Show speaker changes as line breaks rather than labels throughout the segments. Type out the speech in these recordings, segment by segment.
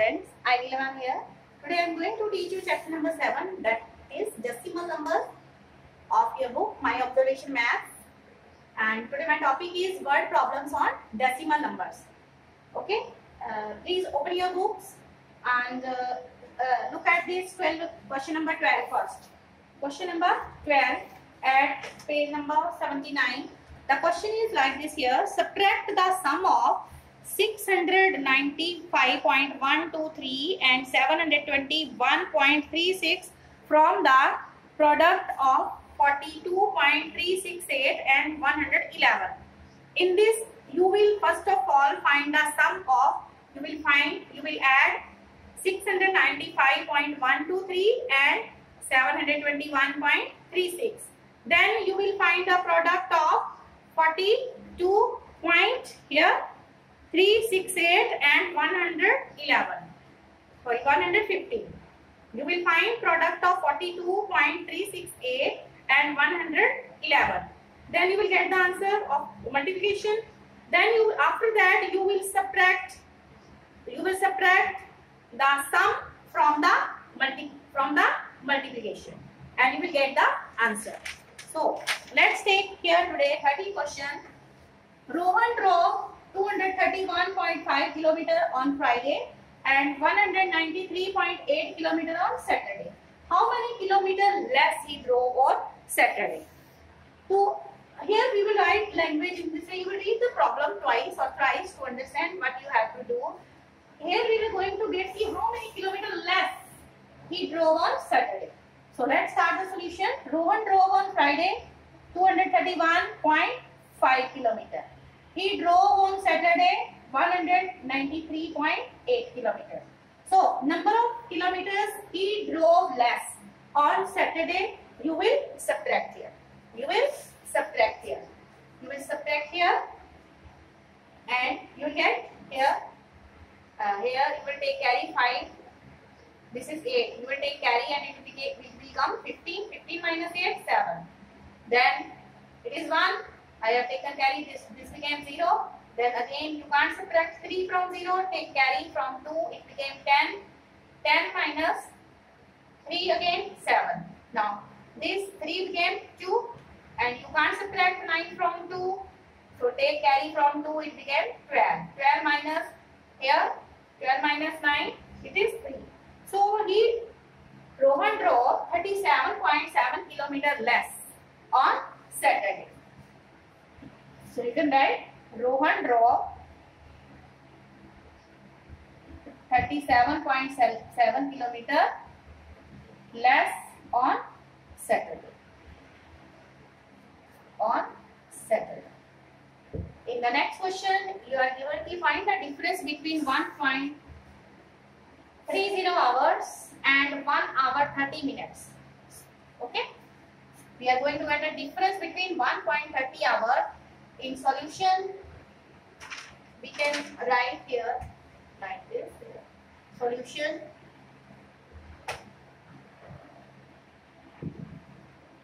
students, I Neelam here. Today I am going to teach you chapter number 7, that is decimal numbers of your book My Observation Maths. And today my topic is word problems on decimal numbers. Okay, please open your books and look at this question number 12 first. Question number 12 at page number 79. The question is like this here: subtract the sum of 695.123 and 721.36 from the product of 42.368 and 111. In this, you will first of all find the sum of, you will add 695.123 and 721.36. Then you will find the product of 42.368 and 111. Sorry, 115. You will find product of 42.368 and 111. Then you will get the answer of multiplication. Then after that you will subtract the sum from the multiplication, and you will get the answer. So let's take here today 30 question. Rohan drove 231.5 km on Friday and 193.8 km on Saturday. How many kilometers less he drove on Saturday? So here we will write language in this way. You will read the problem twice or thrice to understand what you have to do. Here we are going to get see how many kilometers less he drove on Saturday. So let's start the solution. Rohan drove on Friday 231.5 km. He drove on Saturday 193.8 km. So number of kilometers he drove less on Saturday, you will subtract here. You will subtract here. And you will get here. Here you will take carry 5. This is 8. You will take carry and it will become 15. 15 minus 8, 7. Then it is 1. I have taken carry. This became 0. Then again you can't subtract 3 from 0. Take carry from 2. It became 10. 10 minus 3 again 7. Now this 3 became 2. And you can't subtract 9 from 2. So take carry from 2. It became 12. 12 minus here. 12 minus 9. It is 3. So Rohan drove 37.7 km less on Saturday. So you can write Rohan drove 37.7 km less on Saturday. In the next question, you are given to find the difference between 1.30 hours and 1 hour 30 minutes. Okay? We are going to get a difference between 1.30 hour. In solution, we can write here like this. Solution.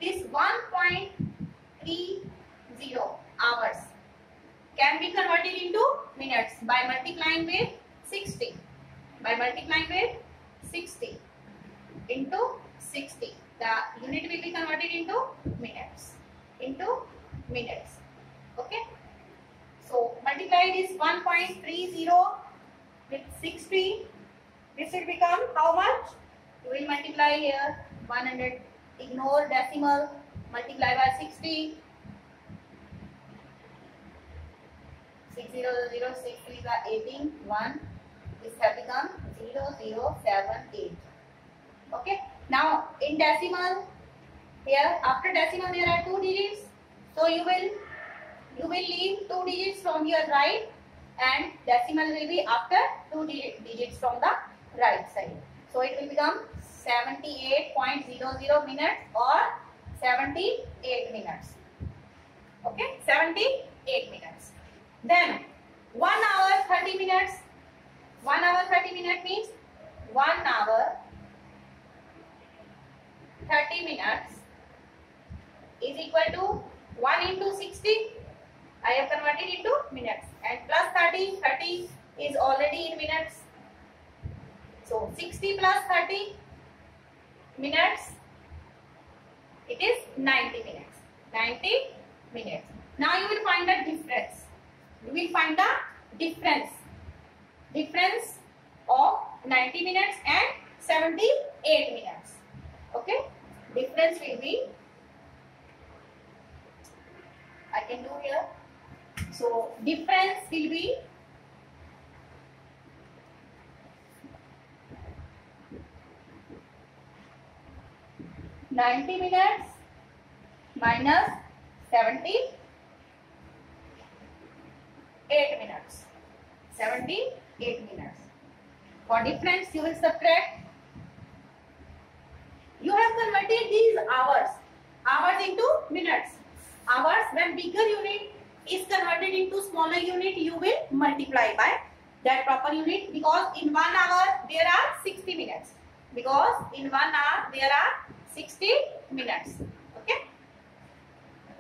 This 1.30 hours can be converted into minutes by multiplying with 60. Into 60. The unit will be converted into minutes. Okay. So multiply this 1.30 with 60. This will become how much? You will multiply here 100. Ignore decimal. Multiply by 60. 6 0 0 6 3 18 1. This has become 0078. Okay. Now in decimal, here after decimal there are 2 digits. So you will leave 2 digits from your right, and decimal will be after 2 digits from the right side. So it will become 78.00 minutes or 78 minutes. Okay, 78 minutes. Then 1 hour 30 minutes. 1 hour 30 minutes means 1 hour 30 minutes is equal to 1 into 60. I have converted into minutes, and plus 30 is already in minutes. 60 plus 30 minutes, it is 90 minutes. 90 minutes. Now you will find the difference. You will find the difference of 90 minutes and 78 minutes. Okay, difference will be, I can do here. So difference will be (90 minutes minus 78 minutes). 78 minutes. For difference, you will subtract. You have converted these hours into minutes. Hours, when bigger unit is converted into smaller unit, you will multiply by that proper unit, because in 1 hour there are 60 minutes. Because in 1 hour there are 60 minutes. Okay.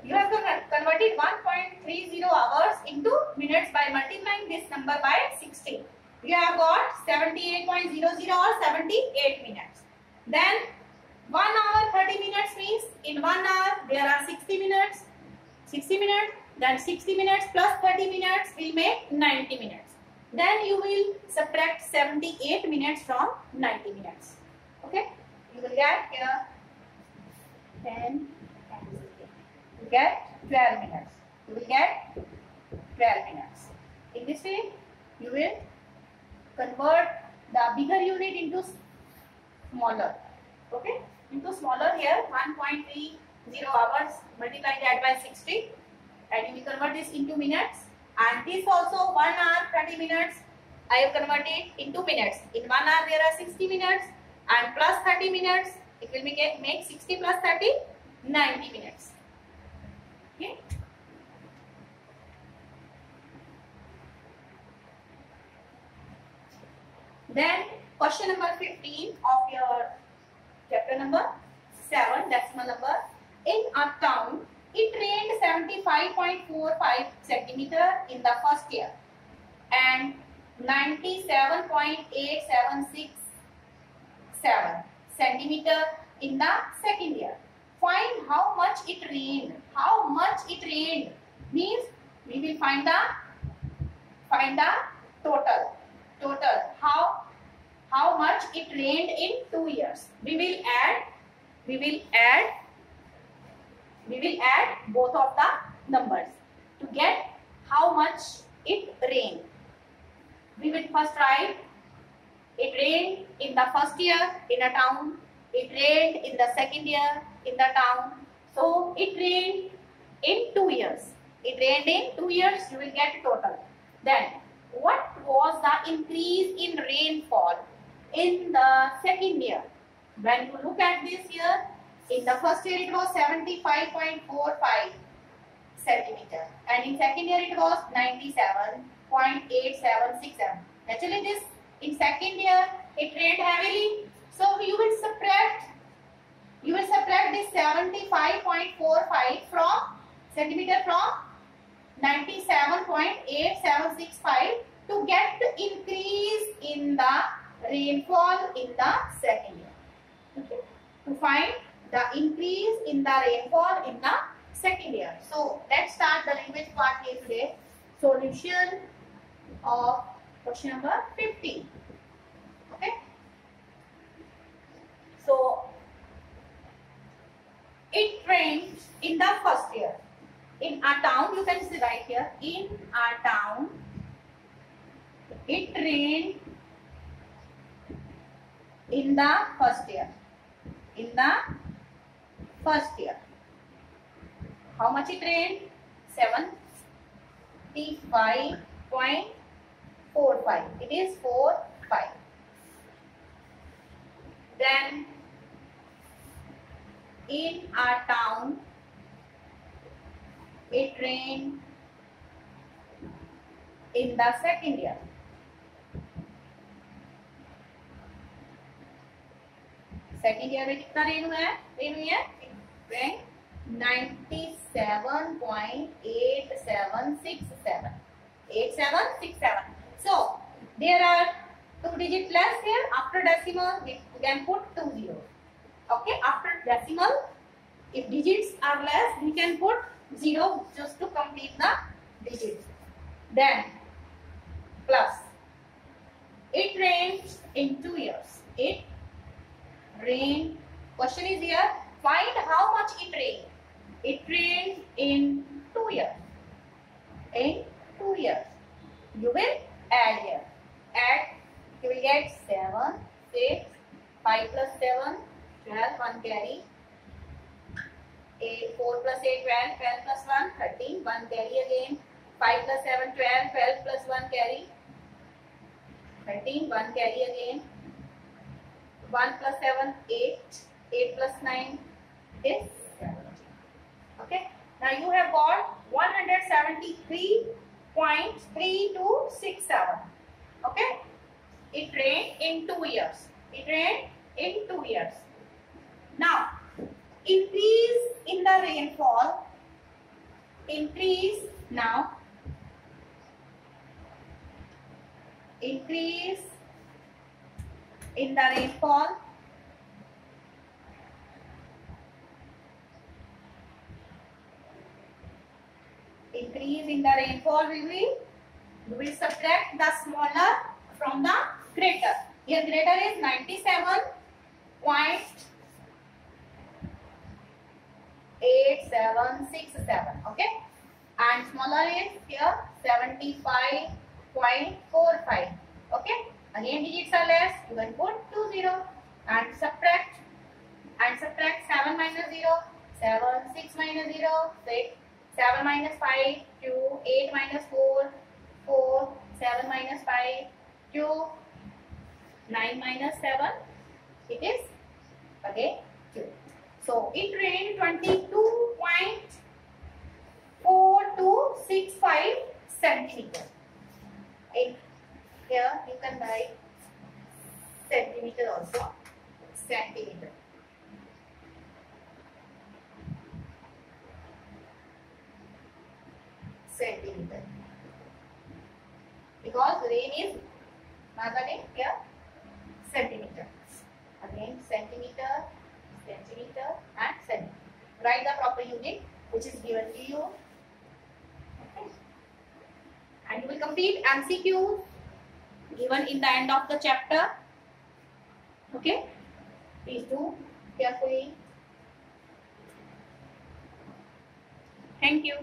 You have converted 1.30 hours into minutes by multiplying this number by 60. You have got 78.00 or 78 minutes. Then 1 hour 30 minutes means in 1 hour there are 60 minutes. 60 minutes, then 60 minutes plus 30 minutes will make 90 minutes. Then you will subtract 78 minutes from 90 minutes. Okay? You will get here 10 and 0. You get 12 minutes. You will get 12 minutes. In this way, you will convert the bigger unit into smaller. Okay? Into smaller here, 1.30 hours, multiply that by 60, and you will convert this into minutes. And this also 1 hour 30 minutes, I have converted into minutes. In 1 hour there are 60 minutes, and plus 30 minutes, it will make 60 plus 30, 90 minutes. Okay. Then question number 15 of your chapter number 7, decimal number. In a town, it rained 75.45 centimeter in the first year and 97.8767 centimeter in the second year. Find how much it rained. How much it rained means we will find the total. How much it rained in 2 years. We will add both of the numbers to get how much it rained. We will first write it rained in the first year in a town. It rained in the second year in the town. So it rained in 2 years. It rained in 2 years. You will get total. Then what was the increase in rainfall in the second year? When you look at this here, in the first year it was 75.45 centimeter, and in second year it was 97.8767. Actually, this in second year it rained heavily, so you will subtract this 75.45 from centimeter from 97.8765 to get the increase in the rainfall in the second year. Okay. To find the increase in the rainfall in the second year. So let's start the language part here today. Solution of question number 15. Okay. So it rained in the first year. In a town, you can see right here. In a town, it rained in the first year. In the first year. How much it rained? 75.45. It is 45. Then in a town, it rained in the second year. Second year में कितना rain हुआ है? Rain हुई है 97.8767. 8767. So there are 2 digit less here. After decimal, we can put 2 zeros. Okay, after decimal, if digits are less, we can put 0 just to complete the digits. Then plus. It rained in 2 years. It rained. Question is here. Find how much it rained. It rained in 2 years. In 2 years. You will add here. Add. You will get 7, 6, 5 plus 7, 12, 1 carry. 8, 4 plus 8, 12, 12 plus 1, 13, 1 carry again. 5 plus 7, 12, 12 plus 1 carry. 13, 1 carry again. 1 plus 7, 8. 8 plus 9 is 17. Okay. Now you have got 173.3267. Okay. It rained in 2 years. It rained in 2 years. Now, increase in the rainfall. Increase now. Increase in the rainfall. Increase in the rainfall we will subtract the smaller from the greater. Here greater is 97.8767. Okay, and smaller is here 75.45. Okay, again digits are less, you can put 2 0 and subtract 7 minus 0, 7, 6 minus 0, 6, 7 minus 5, 2, 8 minus 4, 4, 7 minus 5, 2, 9 minus 7, it is again 2. So it rained 22.4265 centimeter. Here you can write centimeter also. Centimeter. Centimeter. Because rain is again here centimeter. Again centimeter, centimeter and centimeter. Write the proper unit which is given to you. Okay. And you will complete MCQ given in the end of the chapter. Okay. Please do carefully. Thank you.